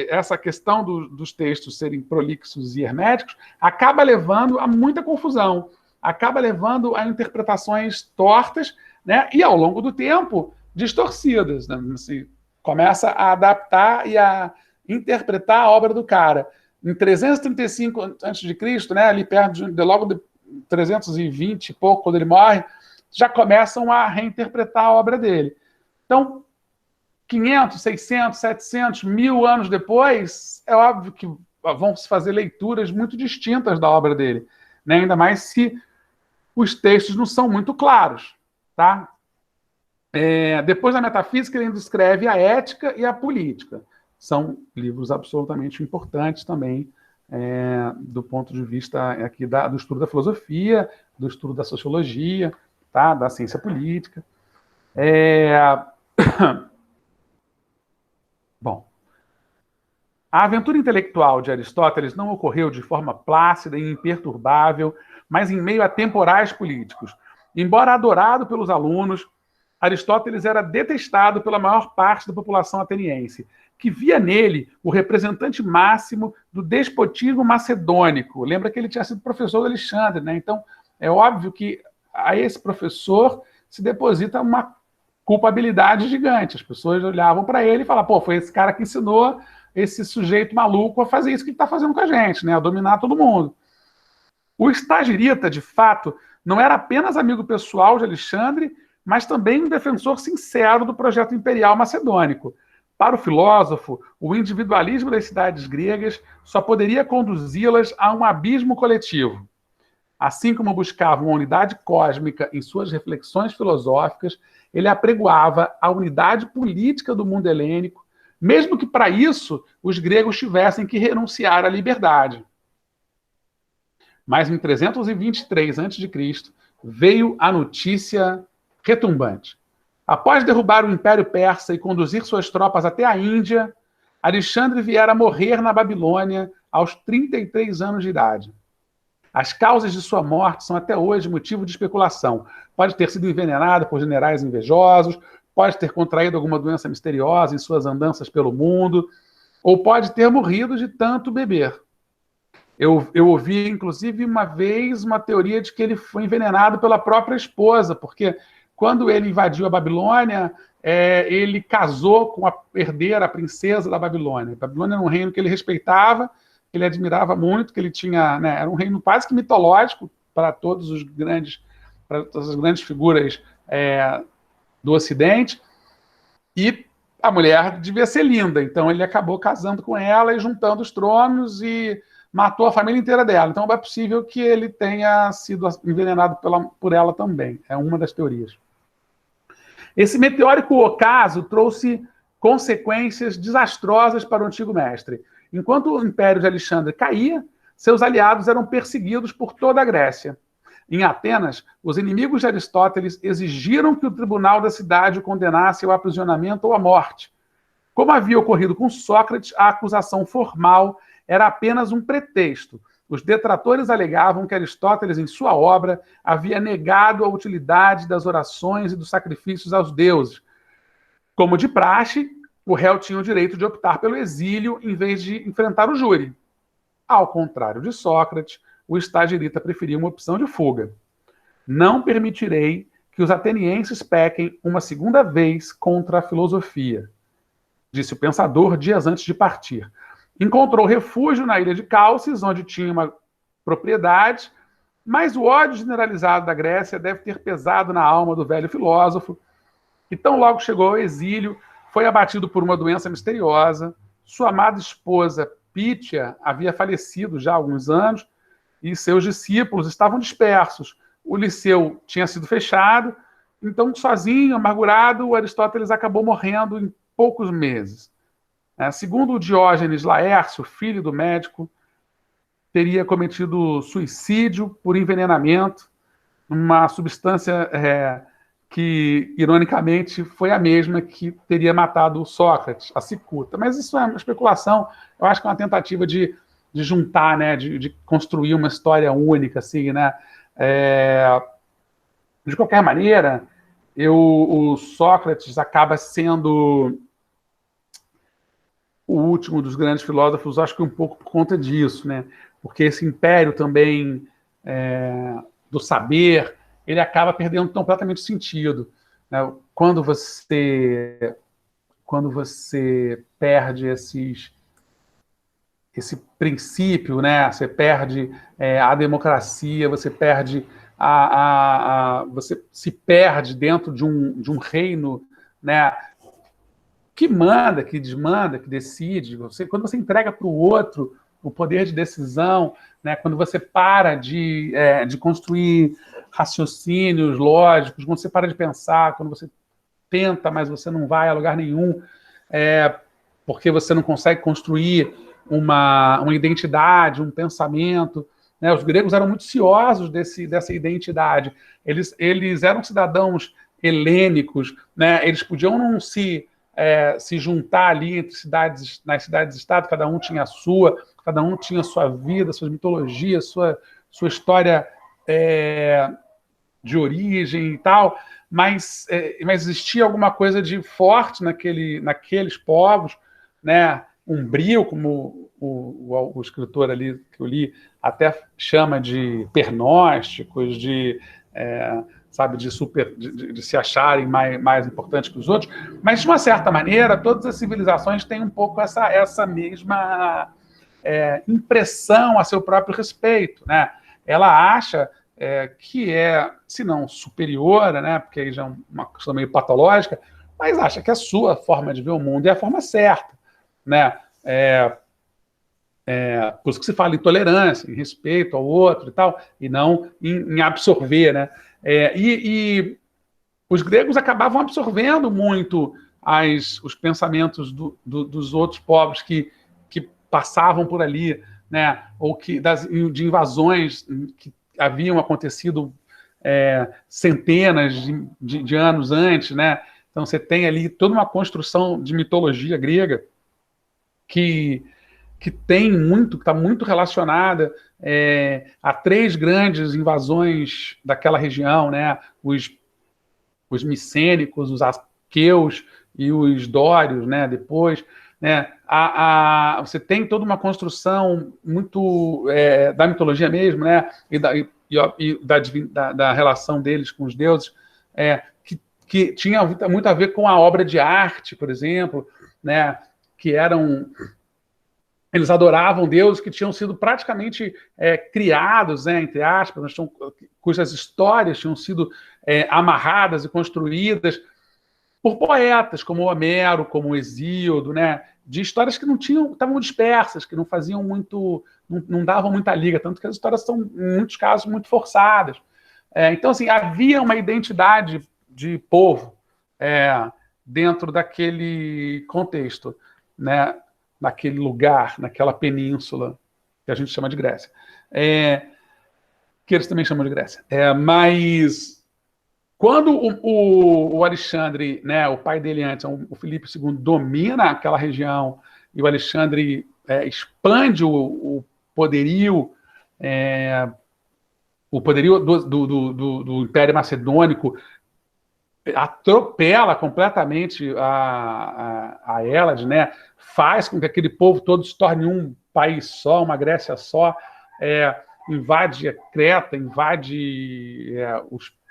essa questão dos textos serem prolixos e herméticos acaba levando a muita confusão, acaba levando a interpretações tortas, né? E, ao longo do tempo, distorcidas. Né? Assim, começa a adaptar e a interpretar a obra do cara. Em 335 a.C., né, ali perto logo de 320 e pouco, quando ele morre, já começam a reinterpretar a obra dele. Então, 500, 600, 700, 1000 anos depois, é óbvio que vão se fazer leituras muito distintas da obra dele, né? Ainda mais se os textos não são muito claros, tá? Depois da metafísica, ele ainda escreve a ética e a política. São livros absolutamente importantes também, do ponto de vista aqui do estudo da filosofia, do estudo da sociologia, tá? Da ciência política. Bom, a aventura intelectual de Aristóteles não ocorreu de forma plácida e imperturbável, mas em meio a temporais políticos. Embora adorado pelos alunos, Aristóteles era detestado pela maior parte da população ateniense, que via nele o representante máximo do despotismo macedônico. Lembra que ele tinha sido professor do Alexandre, né? Então, é óbvio que a esse professor se deposita uma culpabilidade gigante. As pessoas olhavam para ele e falavam, pô, foi esse cara que ensinou esse sujeito maluco a fazer isso que ele está fazendo com a gente, né? A dominar todo mundo. O Estagirita, de fato, não era apenas amigo pessoal de Alexandre, mas também um defensor sincero do projeto imperial macedônico. Para o filósofo, o individualismo das cidades gregas só poderia conduzi-las a um abismo coletivo. Assim como buscava uma unidade cósmica em suas reflexões filosóficas, ele apregoava a unidade política do mundo helênico, mesmo que para isso os gregos tivessem que renunciar à liberdade. Mas em 323 a.C., veio a notícia retumbante. Após derrubar o Império Persa e conduzir suas tropas até a Índia, Alexandre viera a morrer na Babilônia aos 33 anos de idade. As causas de sua morte são até hoje motivo de especulação. Pode ter sido envenenado por generais invejosos, pode ter contraído alguma doença misteriosa em suas andanças pelo mundo, ou pode ter morrido de tanto beber. Eu ouvi, inclusive, uma vez uma teoria de que ele foi envenenado pela própria esposa, porque quando ele invadiu a Babilônia, ele casou com a herdeira, a princesa da Babilônia. A Babilônia era um reino que ele respeitava, que ele admirava muito, que ele tinha, né, era um reino quase que mitológico para todas as grandes figuras do Ocidente, e a mulher devia ser linda, então ele acabou casando com ela e juntando os tronos e matou a família inteira dela. Então é possível que ele tenha sido envenenado por ela também. É uma das teorias. Esse meteórico ocaso trouxe consequências desastrosas para o antigo mestre. Enquanto o Império de Alexandre caía, seus aliados eram perseguidos por toda a Grécia. Em Atenas, os inimigos de Aristóteles exigiram que o tribunal da cidade o condenasse ao aprisionamento ou à morte. Como havia ocorrido com Sócrates, a acusação formal era apenas um pretexto. Os detratores alegavam que Aristóteles, em sua obra, havia negado a utilidade das orações e dos sacrifícios aos deuses. Como de praxe, o réu tinha o direito de optar pelo exílio em vez de enfrentar o júri. Ao contrário de Sócrates, o Estagirita preferia uma opção de fuga. Não permitirei que os atenienses pequem uma segunda vez contra a filosofia, disse o pensador dias antes de partir. Encontrou refúgio na ilha de Cálcis, onde tinha uma propriedade, mas o ódio generalizado da Grécia deve ter pesado na alma do velho filósofo, e tão logo chegou ao exílio, foi abatido por uma doença misteriosa. Sua amada esposa, Pítia, havia falecido já há alguns anos, e seus discípulos estavam dispersos. O liceu tinha sido fechado, então, sozinho, amargurado, Aristóteles acabou morrendo em poucos meses. Segundo o Diógenes Laércio, filho do médico, teria cometido suicídio por envenenamento, uma substância que, ironicamente, foi a mesma que teria matado Sócrates, a cicuta. Mas isso é uma especulação, eu acho que é uma tentativa de juntar, né, de construir uma história única, assim, né? De qualquer maneira, o Sócrates acaba sendo o último dos grandes filósofos, acho que um pouco por conta disso, né? Porque esse império também do saber, ele acaba perdendo completamente o sentido, né? Quando você perde esse princípio, né? Você perde a democracia, você perde você se perde dentro de um reino, né? Que manda, que desmanda, que decide. Quando você entrega para o outro o poder de decisão, né? Quando você para de construir raciocínios lógicos, quando você para de pensar, quando você tenta, mas você não vai a lugar nenhum, porque você não consegue construir uma identidade, um pensamento, né? Os gregos eram muito ciosos dessa identidade. Eles eram cidadãos helênicos, né? Eles podiam não se juntar ali nas cidades-estado, cada um tinha a sua, cada um tinha a sua vida, suas mitologias, sua história de origem e tal, mas existia alguma coisa de forte naqueles povos, né? Um brio, como o escritor ali que eu li até chama de pernósticos, de se acharem mais importantes que os outros, mas de uma certa maneira todas as civilizações têm um pouco essa mesma impressão a seu próprio respeito, né? ela acha que se não superior, né, porque aí já é uma questão meio patológica, mas acha que a sua forma de ver o mundo é a forma certa, né? Por isso que se fala em tolerância, em respeito ao outro e tal, e não em absorver, né? E os gregos acabavam absorvendo muito os pensamentos dos outros povos que passavam por ali, né? Ou de invasões que haviam acontecido centenas de anos antes, né? Então você tem ali toda uma construção de mitologia grega que está muito relacionada a 3 grandes invasões daquela região, né? Os micênicos, os aqueus e os dórios, né? Depois, né? Você tem toda uma construção muito da mitologia mesmo, né? Da relação deles com os deuses, que tinha muito a ver com a obra de arte, por exemplo, né? Que eles adoravam deuses que tinham sido praticamente criados, né, entre aspas, cujas histórias tinham sido amarradas e construídas por poetas como Homero, como Hesíodo, né, de histórias que estavam dispersas, que não faziam muito, não davam muita liga, tanto que as histórias são, em muitos casos, muito forçadas. Então, assim, havia uma identidade de povo dentro daquele contexto, né, naquele lugar, naquela península que a gente chama de Grécia. Que eles também chamam de Grécia. Mas quando o Alexandre, né, o pai dele antes, o Filipe II, domina aquela região e o Alexandre expande o poderio do Império Macedônico, atropela completamente a Hélade, né? Faz com que aquele povo todo se torne um país só, uma Grécia só, invade a Creta, invade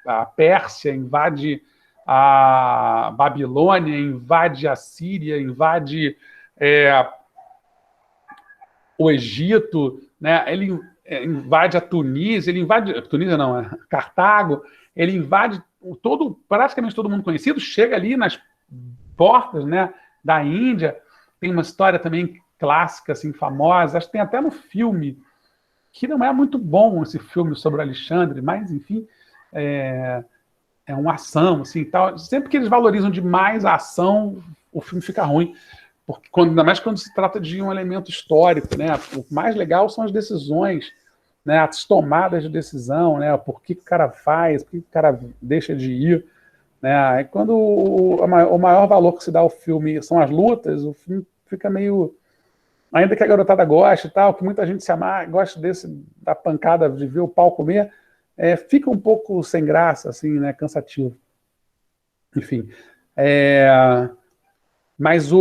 a Pérsia, invade a Babilônia, invade a Síria, invade o Egito, né? Ele invade a Tunísia, Tunísia não, Cartago, ele invade praticamente todo mundo conhecido, chega ali nas portas, né, da Índia. Tem uma história também clássica, assim, famosa, acho que tem até no filme, que não é muito bom esse filme sobre o Alexandre, mas, enfim, é uma ação, assim, tal. Sempre que eles valorizam demais a ação, o filme fica ruim, porque ainda mais quando se trata de um elemento histórico, né? O mais legal são as decisões, né, as tomadas de decisão, né, por que o cara faz, por que o cara deixa de ir, né, e quando o maior valor que se dá ao filme são as lutas, o filme fica meio, ainda que a garotada goste e tal, que muita gente gosta da pancada, de ver o pau comer, fica um pouco sem graça, assim, né, cansativo. Enfim, mas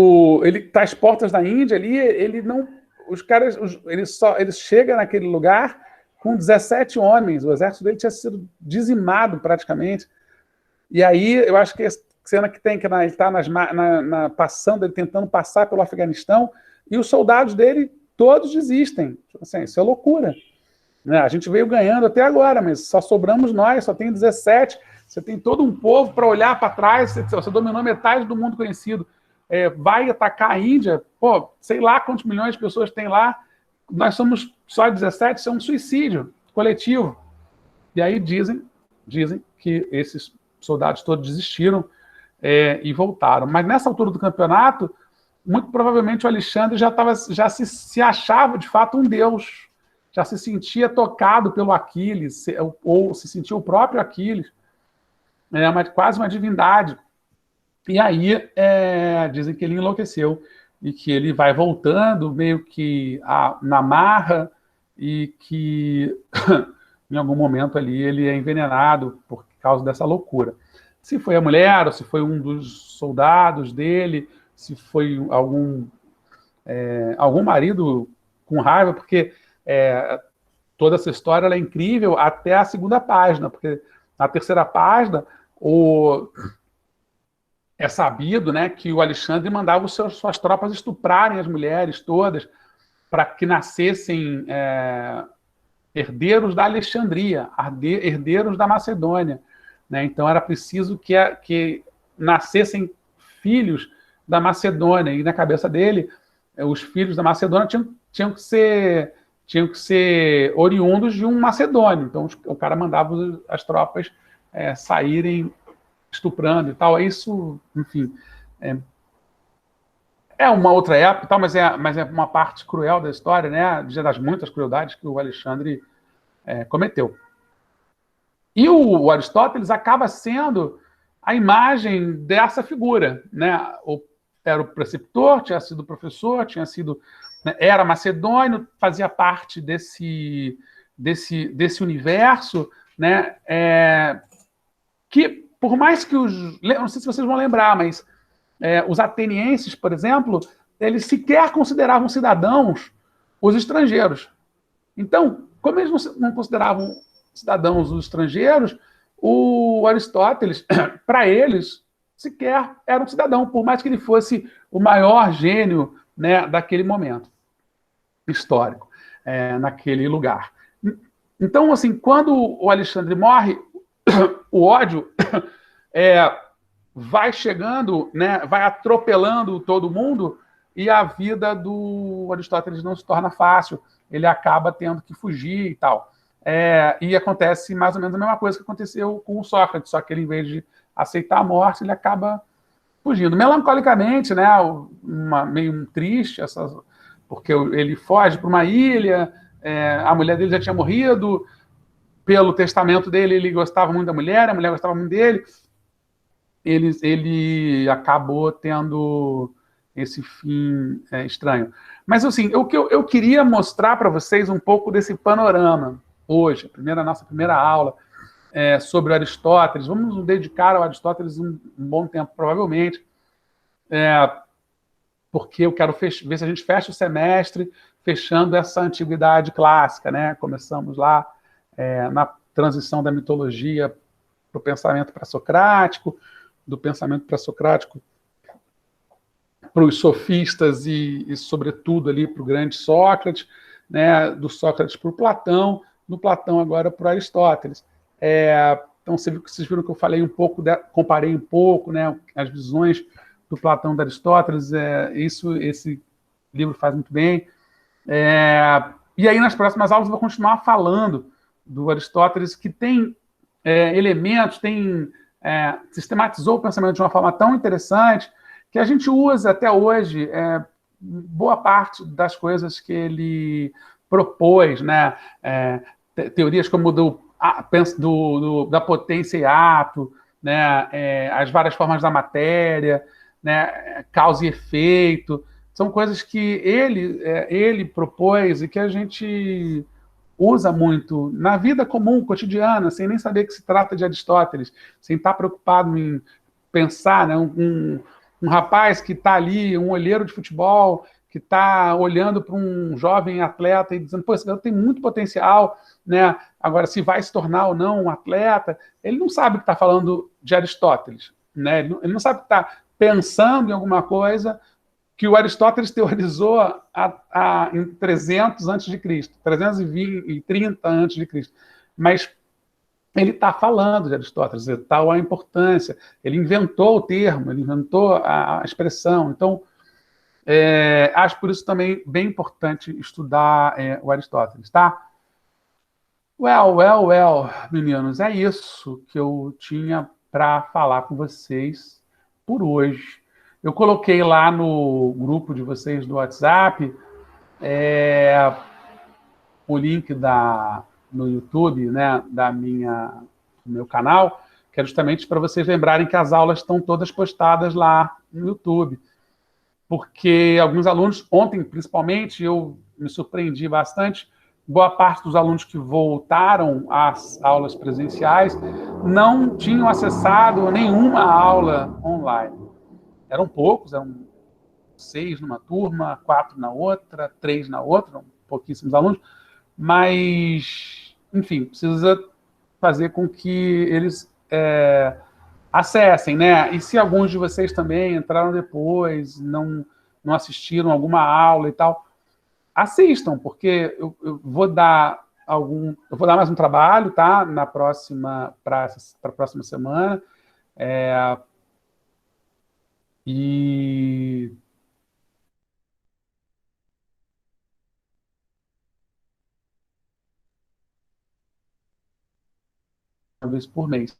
ele tá às portas da Índia ali, ele não, os caras, ele chega naquele lugar com 17 homens, o exército dele tinha sido dizimado praticamente, e aí eu acho que a cena que tem, que ele está passando, ele tentando passar pelo Afeganistão, e os soldados dele todos desistem, assim, isso é loucura, né? A gente veio ganhando até agora, mas só sobramos nós, só tem 17, você tem todo um povo para olhar para trás, você dominou metade do mundo conhecido, vai atacar a Índia, pô, sei lá quantos milhões de pessoas tem lá, nós somos só 17, isso é um suicídio coletivo. E aí dizem que esses soldados todos desistiram e voltaram. Mas nessa altura do campeonato, muito provavelmente o Alexandre já se achava de fato um deus, já se sentia tocado pelo Aquiles, ou se sentia o próprio Aquiles, quase uma divindade. E aí dizem que ele enlouqueceu e que ele vai voltando meio que na marra e que em algum momento ali ele é envenenado por causa dessa loucura. Se foi a mulher, ou se foi um dos soldados dele, se foi algum marido com raiva, porque toda essa história ela é incrível até a 2ª página, porque na 3ª página é sabido, né, que o Alexandre mandava suas tropas estuprarem as mulheres todas para que nascessem herdeiros da Alexandria, herdeiros da Macedônia, né? Então era preciso que nascessem filhos da Macedônia, e na cabeça dele, os filhos da Macedônia tinham que ser oriundos de um macedônio. Então o cara mandava as tropas saírem estuprando e tal. Isso, enfim, é uma outra época, tal, mas é uma parte cruel da história, né? Das muitas crueldades que o Alexandre cometeu. E o Aristóteles acaba sendo a imagem dessa figura, né? Era o preceptor, tinha sido professor, né, era macedônio, fazia parte desse universo, né? Que, por mais que não sei se vocês vão lembrar, mas os atenienses, por exemplo, eles sequer consideravam cidadãos os estrangeiros. Então, como eles não consideravam cidadãos os estrangeiros, o Aristóteles, para eles, sequer era um cidadão, por mais que ele fosse o maior gênio, né, daquele momento histórico, naquele lugar. Então, assim, quando o Alexandre morre, o ódio vai chegando, né, vai atropelando todo mundo, e a vida do Aristóteles não se torna fácil. Ele acaba tendo que fugir e tal. E acontece mais ou menos a mesma coisa que aconteceu com o Sócrates, só que ele, em vez de aceitar a morte, ele acaba fugindo. Melancolicamente, né, meio triste, porque ele foge para uma ilha, a mulher dele já tinha morrido, pelo testamento dele, ele gostava muito da mulher, a mulher gostava muito dele, ele acabou tendo esse fim estranho. Mas, assim, o que eu queria mostrar para vocês um pouco desse panorama hoje, nossa primeira aula sobre Aristóteles. Vamos nos dedicar ao Aristóteles um bom tempo, provavelmente, porque eu quero ver se a gente fecha o semestre fechando essa antiguidade clássica, né? Começamos lá na transição da mitologia para o pensamento pré-socrático, do pensamento pré-socrático para os sofistas e, sobretudo, ali para o grande Sócrates, né? Do Sócrates para o Platão, do Platão agora para o Aristóteles. Então, vocês viram que eu falei um pouco, comparei um pouco, né, as visões do Platão e do Aristóteles, esse livro faz muito bem. E aí, nas próximas aulas, eu vou continuar falando do Aristóteles, que tem elementos, sistematizou o pensamento de uma forma tão interessante que a gente usa até hoje boa parte das coisas que ele propôs, né? Teorias como da potência e ato, né? As várias formas da matéria, né? Causa e efeito, são coisas que ele propôs e que a gente usa muito na vida comum, cotidiana, sem nem saber que se trata de Aristóteles, sem estar preocupado em pensar, né? Um rapaz que está ali, um olheiro de futebol, que está olhando para um jovem atleta e dizendo, pô, esse garoto tem muito potencial, né? Agora, se vai se tornar ou não um atleta, ele não sabe que está falando de Aristóteles, né? Ele não sabe que está pensando em alguma coisa que o Aristóteles teorizou em 300 a.C., 330 a.C., mas ele está falando de Aristóteles, tal a importância, ele inventou o termo, ele inventou a expressão. Então, acho por isso também bem importante estudar o Aristóteles, tá? Well, meninos, é isso que eu tinha para falar com vocês por hoje. Eu coloquei lá no grupo de vocês do WhatsApp o link no YouTube, né, do meu canal, que é justamente para vocês lembrarem que as aulas estão todas postadas lá no YouTube. Porque alguns alunos, ontem principalmente, eu me surpreendi bastante, boa parte dos alunos que voltaram às aulas presenciais não tinham acessado nenhuma aula online. Eram poucos, eram 6 numa turma, 4 na outra, 3 na outra, pouquíssimos alunos, mas, enfim, precisa fazer com que eles acessem, né? E se alguns de vocês também entraram depois, não assistiram alguma aula e tal, assistam, porque eu vou dar Eu vou dar mais um trabalho, tá? Na próxima, para a próxima semana. E uma vez por mês.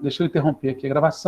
Deixa eu interromper aqui a gravação.